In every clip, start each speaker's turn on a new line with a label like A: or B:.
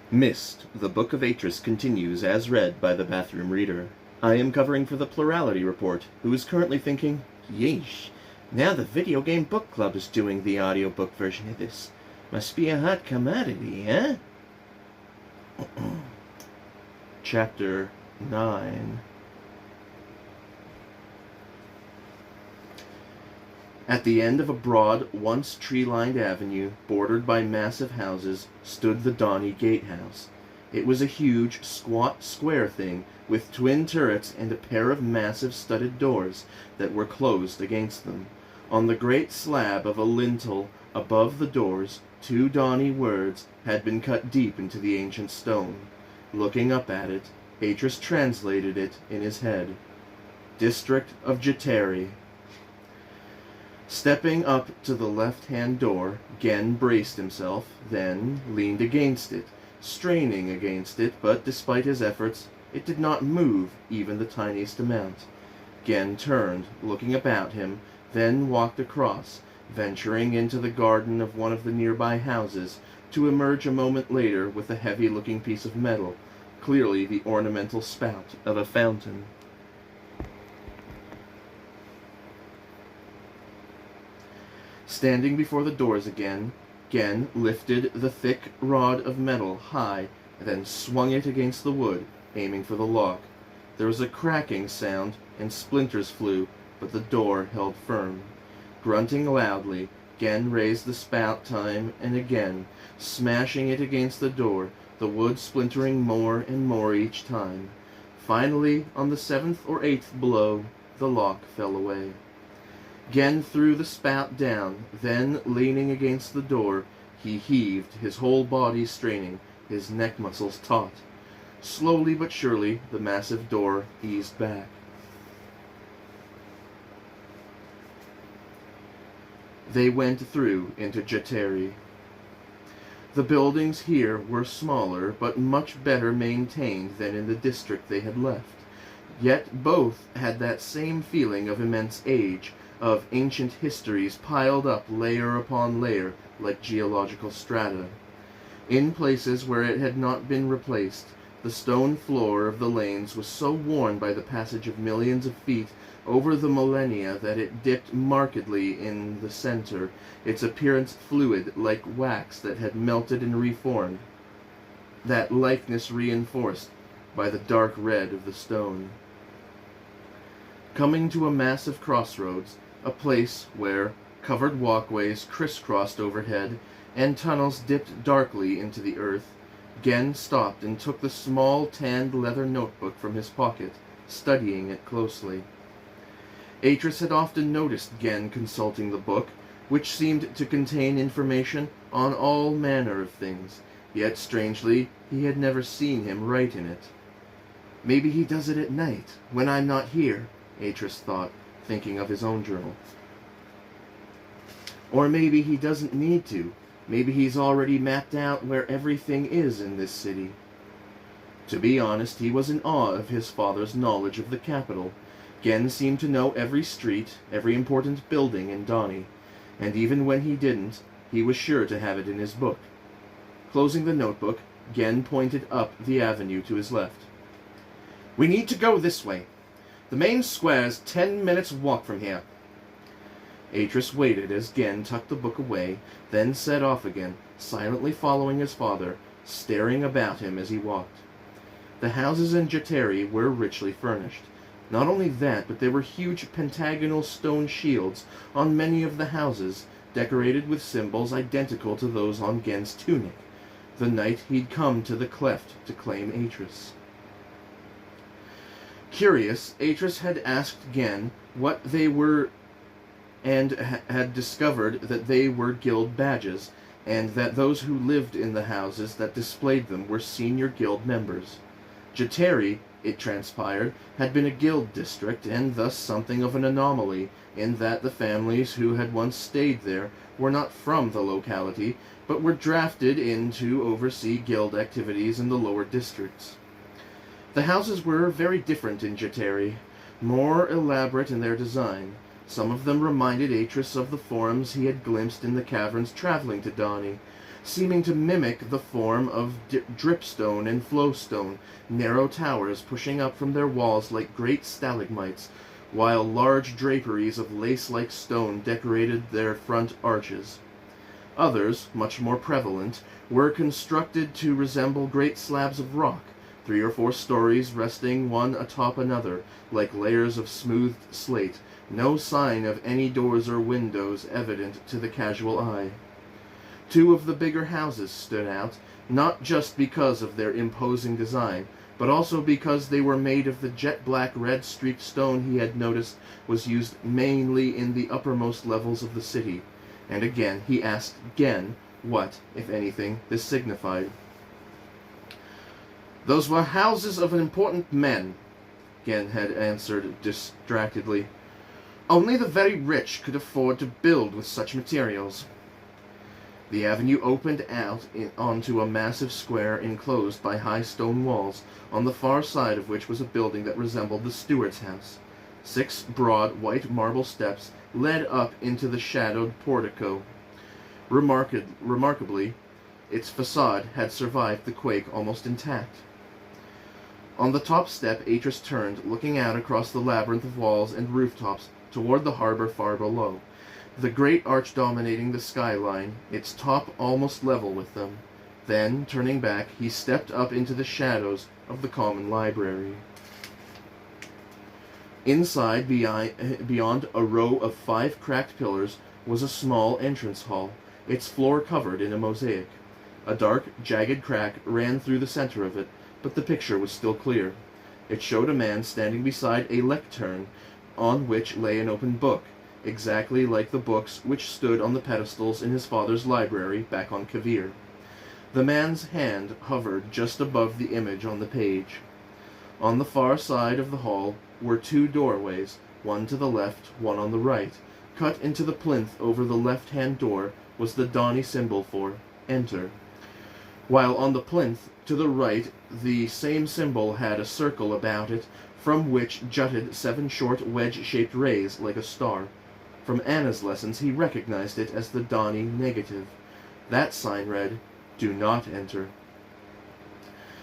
A: Myst, the Book of Atrus continues as read by the bathroom reader. I am covering for the Plurality Report, who is currently thinking, yeesh, now the Video Game Book Club is doing the audiobook version of this. Must be a hot commodity, eh? Chapter 9. At the end of a broad, once tree-lined avenue, bordered by massive houses, stood the Donny Gatehouse. It was a huge, squat, square thing, with twin turrets and a pair of massive studded doors that were closed against them. On the great slab of a lintel above the doors, 2 Donny words had been cut deep into the ancient stone. Looking up at it, Atrus translated it in his head. District of Jateri. Stepping up to the left-hand door, Gen braced himself, then leaned against it, straining against it, but despite his efforts, it did not move even the tiniest amount. Gen turned, looking about him, then walked across, venturing into the garden of one of the nearby houses, to emerge a moment later with a heavy-looking piece of metal, clearly the ornamental spout of a fountain. Standing before the doors again, Gen lifted the thick rod of metal high, and then swung it against the wood, aiming for the lock. There was a cracking sound, and splinters flew, but the door held firm. Grunting loudly, Gen raised the spout time and again, smashing it against the door, the wood splintering more and more each time. Finally, on the 7th or 8th blow, the lock fell away. Gen threw the spout down, then, leaning against the door, he heaved, his whole body straining, his neck muscles taut. Slowly but surely, the massive door eased back. They went through into Jateri. The buildings here were smaller, but much better maintained than in the district they had left. Yet both had that same feeling of immense age, of ancient histories piled up layer upon layer like geological strata. In places where it had not been replaced, the stone floor of the lanes was so worn by the passage of millions of feet over the millennia that it dipped markedly in the center, its appearance fluid like wax that had melted and reformed, that likeness reinforced by the dark red of the stone. Coming to a massive crossroads, a place where covered walkways crisscrossed overhead and tunnels dipped darkly into the earth, Gen stopped and took the small tanned leather notebook from his pocket, studying it closely. Atrus had often noticed Gen consulting the book, which seemed to contain information on all manner of things, yet strangely he had never seen him write in it. Maybe he does it at night, when I'm not here, Atrus thought, thinking of his own journal. Or maybe he doesn't need to. Maybe he's already mapped out where everything is in this city. To be honest, he was in awe of his father's knowledge of the capital. Gen seemed to know every street, every important building in Donny, and even when he didn't, he was sure to have it in his book. Closing the notebook, Gen pointed up the avenue to his left. "We need to go this way. The main square's 10 minutes' walk from here." Atrus waited as Gen tucked the book away, then set off again, silently following his father, staring about him as he walked. The houses in Jateri were richly furnished. Not only that, but there were huge pentagonal stone shields on many of the houses, decorated with symbols identical to those on Gen's tunic, the night he'd come to the cleft to claim Atrus. Curious, Atrus had asked Gen what they were and had discovered that they were guild badges, and that those who lived in the houses that displayed them were senior guild members. Jateri, it transpired, had been a guild district, and thus something of an anomaly, in that the families who had once stayed there were not from the locality, but were drafted in to oversee guild activities in the lower districts. The houses were very different in Jateri, more elaborate in their design. Some of them reminded Atrus of the forms he had glimpsed in the caverns traveling to Donny. seeming to mimic the form of dripstone and flowstone, narrow towers pushing up from their walls like great stalagmites, while large draperies of lace-like stone decorated their front arches. Others, much more prevalent, were constructed to resemble great slabs of rock, 3 or 4 stories resting one atop another, like layers of smoothed slate, no sign of any doors or windows evident to the casual eye. 2 of the bigger houses stood out, not just because of their imposing design, but also because they were made of the jet-black red-streaked stone he had noticed was used mainly in the uppermost levels of the city. And again he asked Gen what, if anything, this signified. "Those were houses of important men," Gen had answered distractedly. "Only the very rich could afford to build with such materials." The avenue opened out onto a massive square enclosed by high stone walls, on the far side of which was a building that resembled the steward's house. 6 broad white marble steps led up into the shadowed portico. Remarkably, its facade had survived the quake almost intact. On the top step Atrus turned, looking out across the labyrinth of walls and rooftops toward the harbor far below, the great arch dominating the skyline, its top almost level with them. Then, turning back, he stepped up into the shadows of the common library. Inside, beyond a row of 5 cracked pillars, was a small entrance hall, its floor covered in a mosaic. A dark, jagged crack ran through the center of it, but the picture was still clear. It showed a man standing beside a lectern on which lay an open book, exactly like the books which stood on the pedestals in his father's library back on Kavir. The man's hand hovered just above the image on the page. On the far side of the hall were 2 doorways, one to the left, one on the right. Cut into the plinth over the left-hand door was the Dani symbol for Enter, while on the plinth to the right the same symbol had a circle about it, from which jutted 7 short wedge-shaped rays like a star. From Anna's lessons he recognized it as the Dani negative. That sign read, "Do not enter."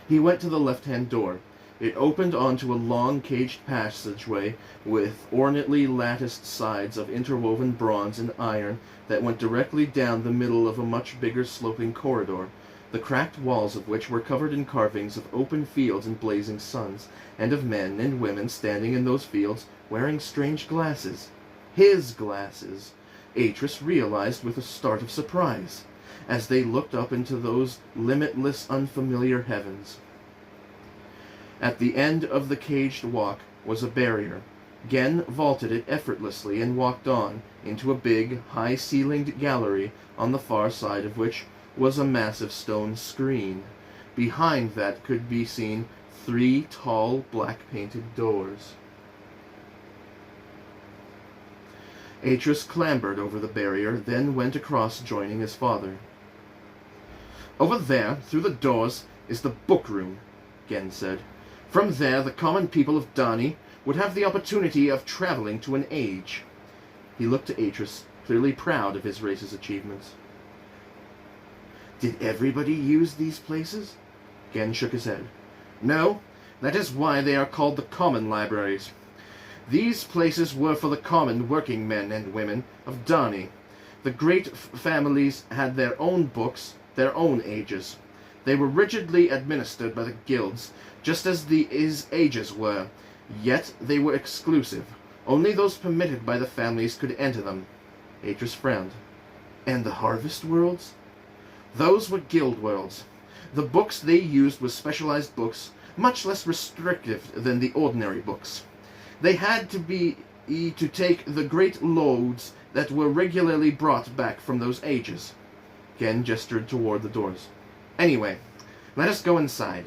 A: He went to the left-hand door. It opened onto a long caged passageway with ornately latticed sides of interwoven bronze and iron that went directly down the middle of a much bigger sloping corridor, the cracked walls of which were covered in carvings of open fields and blazing suns, and of men and women standing in those fields wearing strange glasses. His glasses, Atrus realized with a start of surprise, as they looked up into those limitless, unfamiliar heavens. At the end of the caged walk was a barrier. Gen vaulted it effortlessly and walked on into a big, high-ceilinged gallery, on the far side of which was a massive stone screen. Behind that could be seen 3 tall, black-painted doors. Atrus clambered over the barrier, then went across, joining his father. "Over there, through the doors, is the book room," Gen said. "From there, the common people of Dani would have the opportunity of traveling to an age." He looked to Atrus, clearly proud of his race's achievements. "Did everybody use these places?" Gen shook his head. "No, that is why they are called the common libraries. These places were for the common working men and women of Dani. The great families had their own books, their own ages. They were rigidly administered by the guilds, just as the ages were, yet they were exclusive. Only those permitted by the families could enter them." Atrus frowned. "And the harvest worlds?" "Those were guild worlds. The books they used were specialized books, much less restrictive than the ordinary books. They had to take the great loads that were regularly brought back from those ages." Gen gestured toward the doors. "Anyway, let us go inside."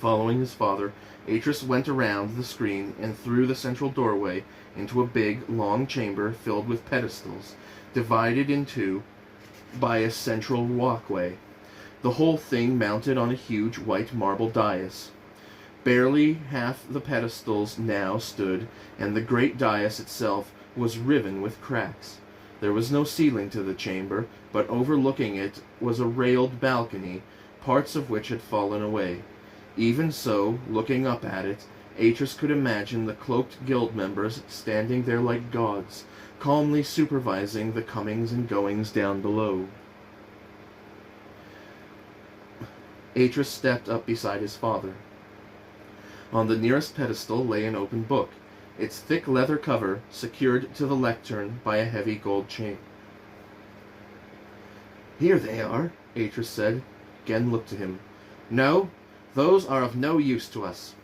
A: Following his father, Atrus went around the screen and through the central doorway into a big, long chamber filled with pedestals, divided in 2 by a central walkway, the whole thing mounted on a huge white marble dais. Barely half the pedestals now stood, and the great dais itself was riven with cracks. There was no ceiling to the chamber, but overlooking it was a railed balcony, parts of which had fallen away. Even so, looking up at it, Atrus could imagine the cloaked guild members standing there like gods, calmly supervising the comings and goings down below. Atrus stepped up beside his father. On the nearest pedestal lay an open book, its thick leather cover secured to the lectern by a heavy gold chain. "Here they are," Atrus said. Gen looked at him. "No, those are of no use to us."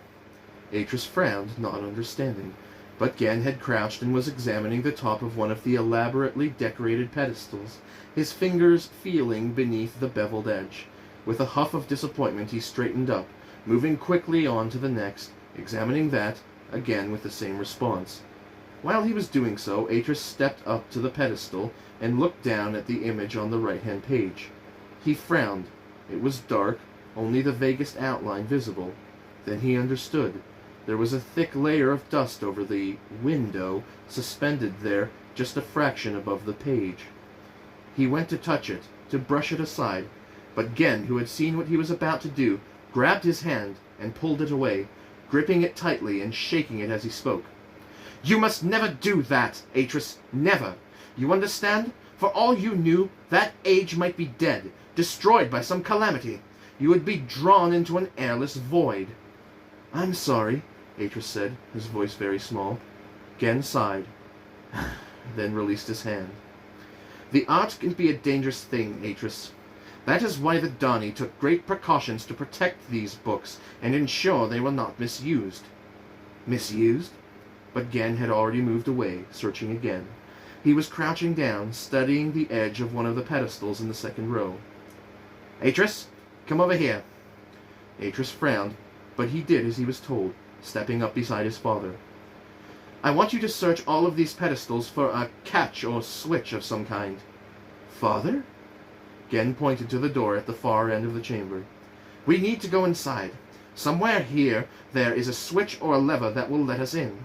A: Atrus frowned, not understanding, but Gen had crouched and was examining the top of one of the elaborately decorated pedestals, his fingers feeling beneath the beveled edge. With a huff of disappointment he straightened up, moving quickly on to the next, examining that, again with the same response. While he was doing so, Atrus stepped up to the pedestal and looked down at the image on the right-hand page. He frowned. It was dark, only the vaguest outline visible. Then he understood. There was a thick layer of dust over the window, suspended there just a fraction above the page. He went to touch it, to brush it aside, but Gen, who had seen what he was about to do, grabbed his hand and pulled it away, gripping it tightly and shaking it as he spoke. "You must never do that, Atrus, never. You understand? For all you knew, that age might be dead, destroyed by some calamity. You would be drawn into an airless void." "I'm sorry," Atrus said, his voice very small. Gen sighed, then released his hand. "The art can be a dangerous thing, Atrus. That is why the Dani took great precautions to protect these books and ensure they were not misused." "Misused?" But Gen had already moved away, searching again. He was crouching down, studying the edge of one of the pedestals in the second row. "Atrus, come over here." Atrus frowned, but he did as he was told, stepping up beside his father. "I want you to search all of these pedestals for a catch or switch of some kind." "Father?" Gen pointed to the door at the far end of the chamber. "We need to go inside. Somewhere here there is a switch or a lever that will let us in."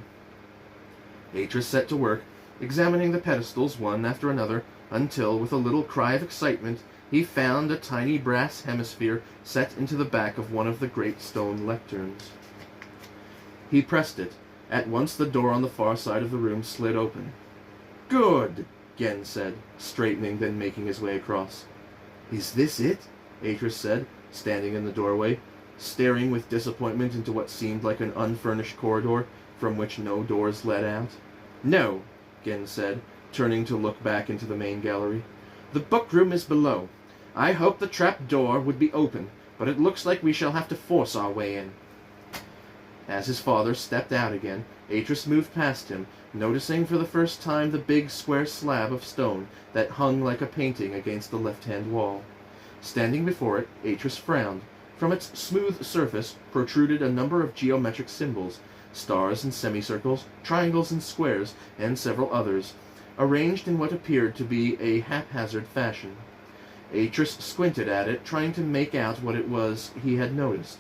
A: Atrus set to work, examining the pedestals one after another, until, with a little cry of excitement, he found a tiny brass hemisphere set into the back of one of the great stone lecterns. He pressed it. At once the door on the far side of the room slid open. "Good," Gen said, straightening, then making his way across. "Is this it?" Atrus said, standing in the doorway, staring with disappointment into what seemed like an unfurnished corridor from which no doors led out. "No," Gen said, turning to look back into the main gallery. "The book room is below. I hoped the trap door would be open, but it looks like we shall have to force our way in." As his father stepped out again, Atrus moved past him, noticing for the first time the big square slab of stone that hung like a painting against the left-hand wall. Standing before it, Atrus frowned. From its smooth surface protruded a number of geometric symbols, stars and semicircles, triangles and squares, and several others, arranged in what appeared to be a haphazard fashion. Atrus squinted at it, trying to make out what it was he had noticed.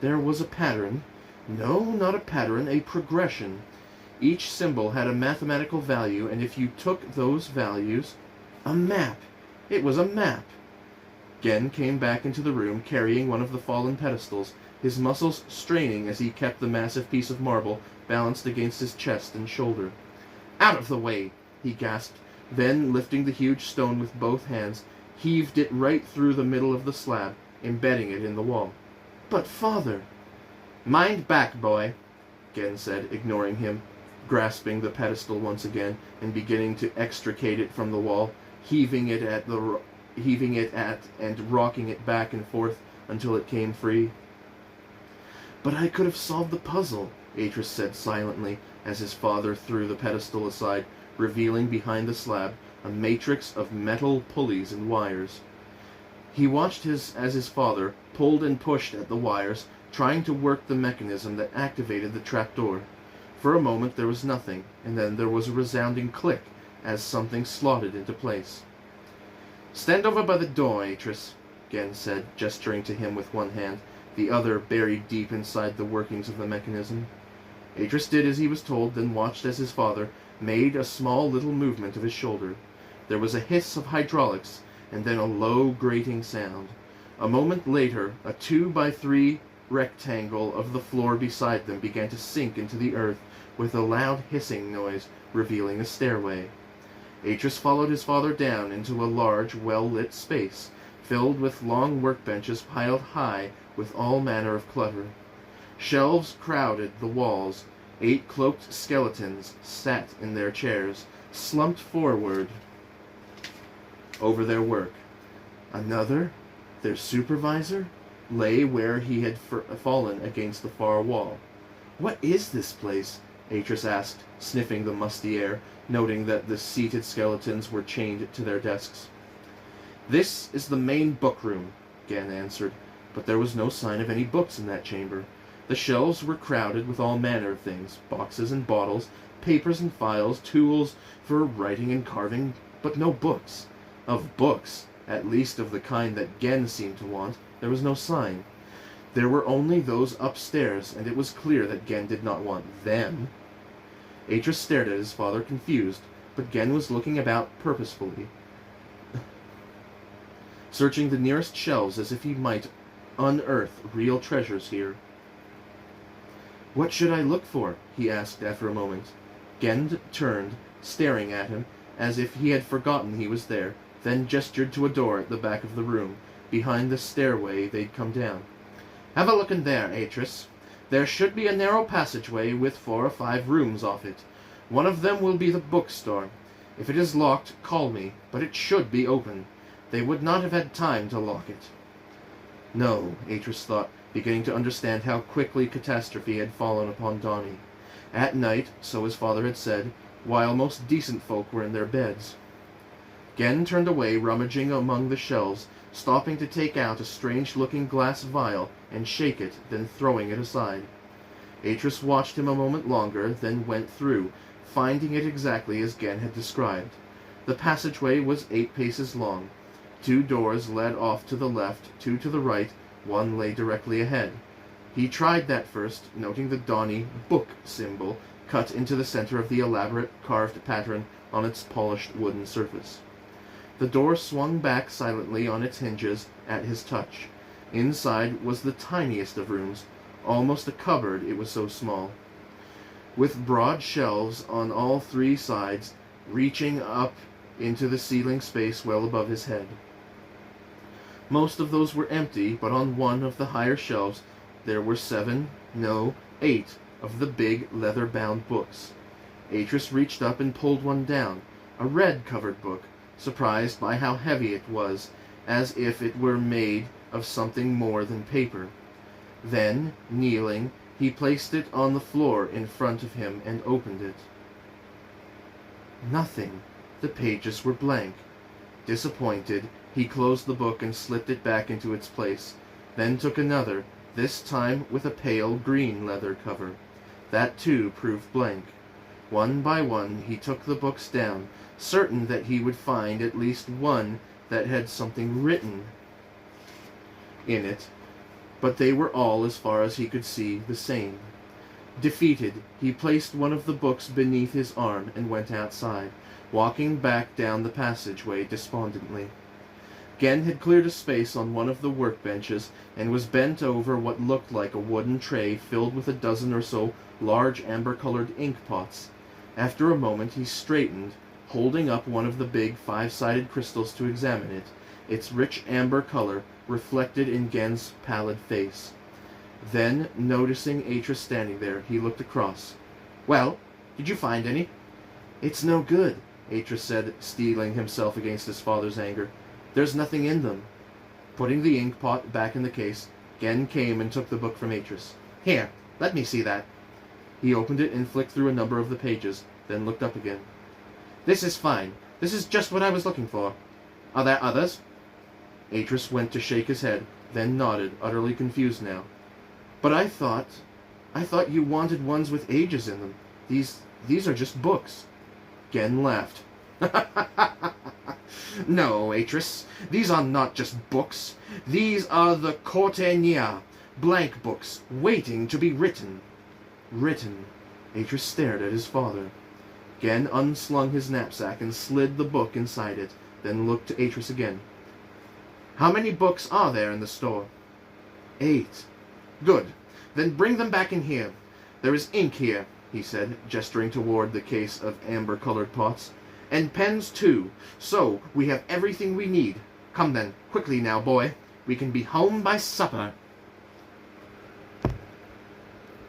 A: There was a pattern. No, not a pattern, a progression. Each symbol had a mathematical value, and if you took those values... A map! It was a map! Gen came back into the room, carrying one of the fallen pedestals, his muscles straining as he kept the massive piece of marble balanced against his chest and shoulder. "Out of the way!" he gasped, then, lifting the huge stone with both hands, heaved it right through the middle of the slab, embedding it in the wall. "But, father..." "Mind back, boy," Gen said, ignoring him, grasping the pedestal once again and beginning to extricate it from the wall, heaving it at and rocking it back and forth until it came free. "But I could have solved the puzzle," Atrus said silently as his father threw the pedestal aside, revealing behind the slab a matrix of metal pulleys and wires. He watched as his father pulled and pushed at the wires, trying to work the mechanism that activated the trapdoor. For a moment there was nothing, and then there was a resounding click as something slotted into place. "Stand over by the door, Atrus," Gen said, gesturing to him with one hand, the other buried deep inside the workings of the mechanism. Atrus did as he was told, then watched as his father made a small little movement of his shoulder. There was a hiss of hydraulics, and then a low grating sound. A moment later, a 2x3 rectangle of the floor beside them began to sink into the earth with a loud hissing noise, revealing a stairway. Atrus followed his father down into a large, well-lit space, filled with long workbenches piled high with all manner of clutter. Shelves crowded the walls. 8 cloaked skeletons sat in their chairs, slumped forward over their work. Another, their supervisor, lay where he had fallen against the far wall. "What is this place?" Atrus asked, sniffing the musty air, noting that the seated skeletons were chained to their desks. "This is the main book room," Gen answered, but there was no sign of any books in that chamber. The shelves were crowded with all manner of things, boxes and bottles, papers and files, tools for writing and carving, but no books. Of books, at least of the kind that Gen seemed to want, there was no sign. There were only those upstairs, and it was clear that Gen did not want them. Atrus stared at his father, confused, but Gen was looking about purposefully, searching the nearest shelves as if he might unearth real treasures here. "What should I look for?" he asked after a moment. Gen turned, staring at him, as if he had forgotten he was there, then gestured to a door at the back of the room, behind the stairway they'd come down. "Have a look in there, Atrus. There should be a narrow passageway with 4 or 5 rooms off it. One of them will be the bookstore. If it is locked, call me, but it should be open. They would not have had time to lock it." No, Atrus thought, beginning to understand how quickly catastrophe had fallen upon Donnie. At night, so his father had said, while most decent folk were in their beds. Gen turned away, rummaging among the shelves, stopping to take out a strange-looking glass vial and shake it, then throwing it aside. Atrus watched him a moment longer, then went through, finding it exactly as Gen had described. The passageway was 8 paces long. 2 doors led off to the left, 2 to the right, 1 lay directly ahead. He tried that first, noting the Donnie book symbol cut into the center of the elaborate carved pattern on its polished wooden surface. The door swung back silently on its hinges at his touch. Inside was the tiniest of rooms, almost a cupboard, it was so small, with broad shelves on all 3 sides, reaching up into the ceiling space well above his head. Most of those were empty, but on one of the higher shelves there were 8 of the big leather-bound books. Atrus reached up and pulled one down, a red-covered book, surprised by how heavy it was, as if it were made of something more than paper. Then, kneeling, he placed it on the floor in front of him and opened it. Nothing. The pages were blank. Disappointed, he closed the book and slipped it back into its place, then took another, this time with a pale green leather cover. That too proved blank. One by one he took the books down, certain that he would find at least one that had something written in it, but they were all, as far as he could see, the same. Defeated, he placed one of the books beneath his arm and went outside, walking back down the passageway despondently. Gen had cleared a space on one of the workbenches and was bent over what looked like a wooden tray filled with a dozen or so large amber-colored ink pots. After a moment he straightened, holding up one of the big 5-sided crystals to examine it, its rich amber color reflected in Gen's pallid face. Then, noticing Atrus standing there, he looked across. "Well, did you find any?" "It's no good," Atrus said, steeling himself against his father's anger. "There's nothing in them." Putting the ink pot back in the case, Gen came and took the book from Atrus. "Here, let me see that." He opened it and flicked through a number of the pages, then looked up again. "This is fine. This is just what I was looking for. Are there others?" Atrus went to shake his head, then nodded, utterly confused now. "But I thought you wanted ones with ages in them. These are just books." Gen laughed. "No, Atrus, these are not just books. These are the Cortenia, blank books, waiting to be written." Written. Atrus stared at his father. Gen unslung his knapsack and slid the book inside it, then looked to Atrus again. "How many books are there in the store?" "8. "Good. Then bring them back in here. There is ink here," he said, gesturing toward the case of amber-colored pots. "And pens, too. So we have everything we need. Come then, quickly now, boy. We can be home by supper."